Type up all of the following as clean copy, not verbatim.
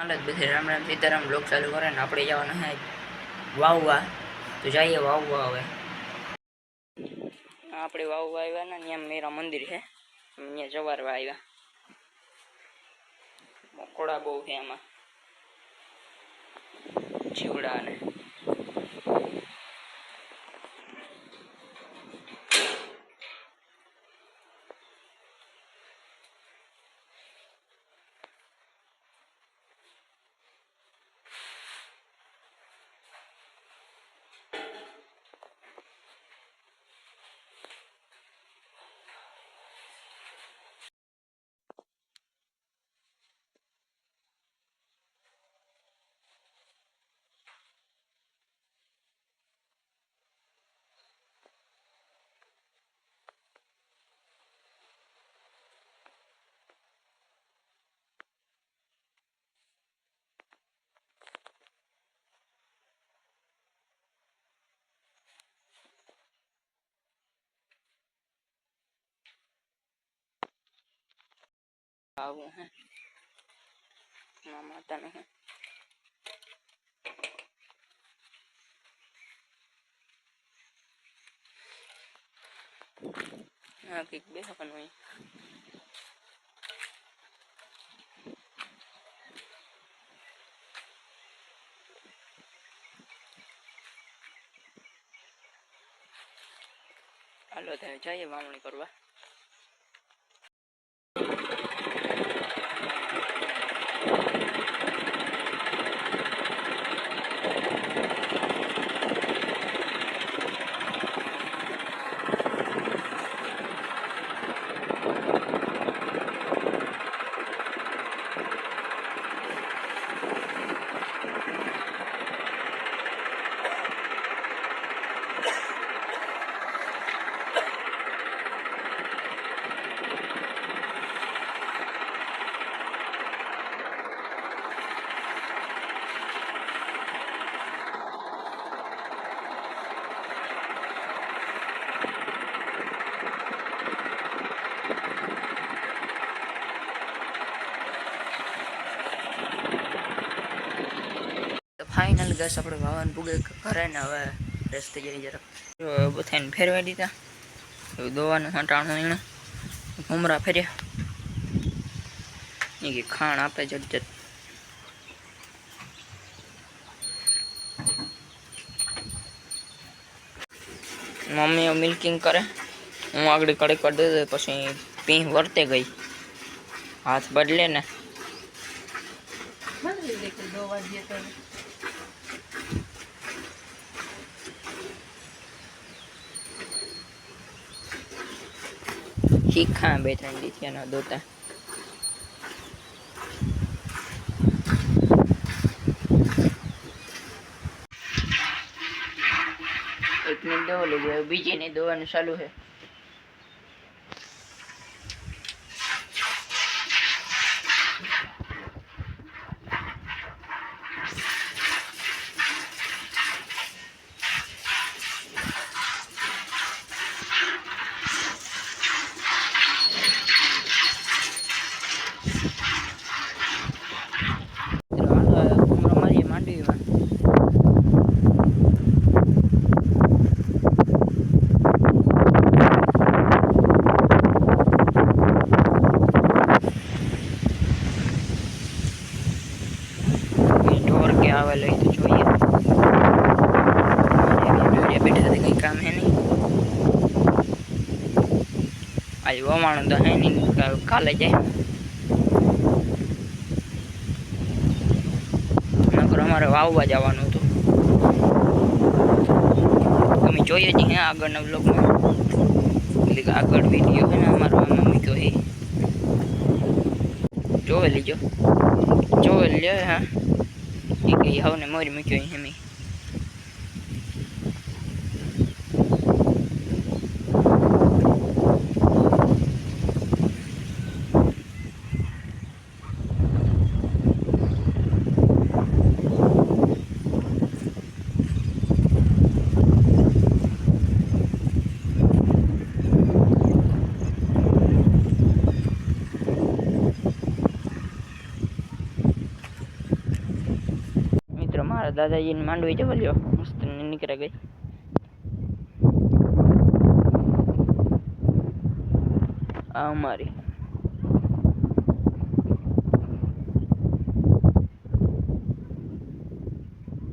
હાલત બધી રામ રામ સીતારામ બ્લોગ ચાલુ કરે ને આપણે જવાના હે વાવવા. તો જઈએ વાવવા હવે. આપણે વાવવા આવ્યા ને ત્યાં મેરા મંદિર છે, ત્યાં જવારવા આવ્યા. મકોડા બહુ છે એમાં, જીવડા ને આવું હે માતાનું હે. હા કંઈક બેસવાનું હોય. હાલો ત્યારે જઈએ વાવણી કરવા. ફાઇનલ ગેસ આપણે વાવન પૂગે ઘરે ને હવે રસ્તે જઈ જરાક બધાને ફેરવાઈ દીધા. એવું દવાનું હટાણું એને ઘૂમરા ફેર્યા એ કે ખાણ આપે જટ જટ. મમ્મીઓ મિલ્કિંગ કરે, હું આગળ કડક કરી દે પછી પી વર્તે ગઈ. હાથ બદલે ને શીખા 2-3 દીથિયાના દોતા. એકને દવા લીધી, બીજીને દવાનું ચાલુ છે. આવે લઈ તો જોઈએ. બેઠા કઈ કામ હે નહીં. આજે વમાણું તો હે નહીં, કાલે જાય. નકર અમારે વાવવા જવાનું હતું. તમે જોઈએ જ હે આગળના બ્લોગમાં, એટલે આગળ વિડીયો છે ને અમારો આમાં મૂક્યો છે, જોવે લીજો, જોવે લે. હા એ કઈ હવે મોરી મૂક્યો એમ. મિત્રો મારા દાદાજીને માંડવી જવા લ્યો મસ્ત નીકળે ગઈ. આ અમારી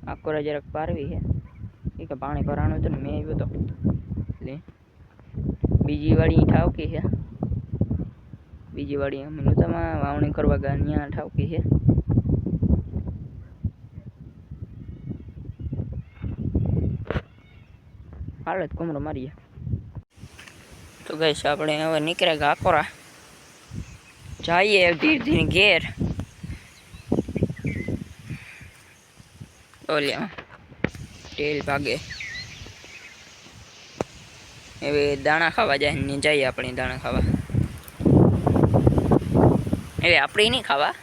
આકોરા જરાક પારવી છે એ કે પાણી ભરાણું હતું ને મેં આવ્યો હતો એટલે બીજી વાડી ઠાવકી છે. બીજી વાડી અમે નહોતામાં વાવણી કરવા ગયા ત્યાં ઠાવકી છે. હાલત કમરો મારીએ તો ગઈશ આપણે હવે નીકળ્યા આકોરા જઈએ ધીરે ધીરે ઘેર. ઓલ્યા તેલ ભાગે હવે દાણા ખાવા જાય ને જઈએ આપણે દાણા ખાવા. હવે આપણે નહીં ખાવા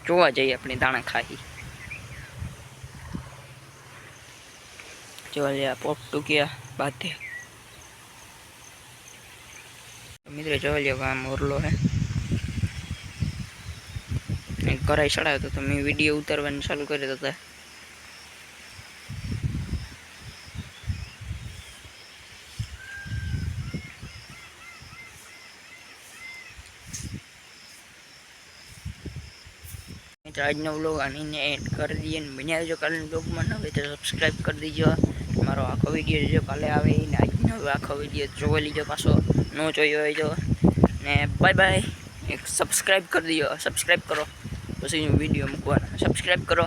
જોવા જઈએ આપણે દાણા ખાઈ. જોવા પોપ ટૂંક્યા બાધે મિત્રો જોવા લ્યો આમ ઓરલો હે કરાઈ ચડાવ્યો તો મેં વિડીયો ઉતારવાનું ચાલુ કરી દીધા. મિત્રો આજનો વ્લોગ આને એડ કરી દઈએ ને બન્યા જો કાલના વ્લોગમાં ન હોય તો સબસ્ક્રાઈબ કરી દીજો. મારો આખો વિડીયો જો કાલે આવે ને આજનો આખો વિડીયો જોઈ લીજો પાછો ન જોયો હોય જો ને બાય બાય. એક સબસ્ક્રાઈબ કરી દીજો. સબસ્ક્રાઈબ કરો પછી વિડીયો મૂકવાનો. સબસ્ક્રાઈબ કરો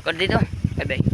કરી દીધો. Bye bye.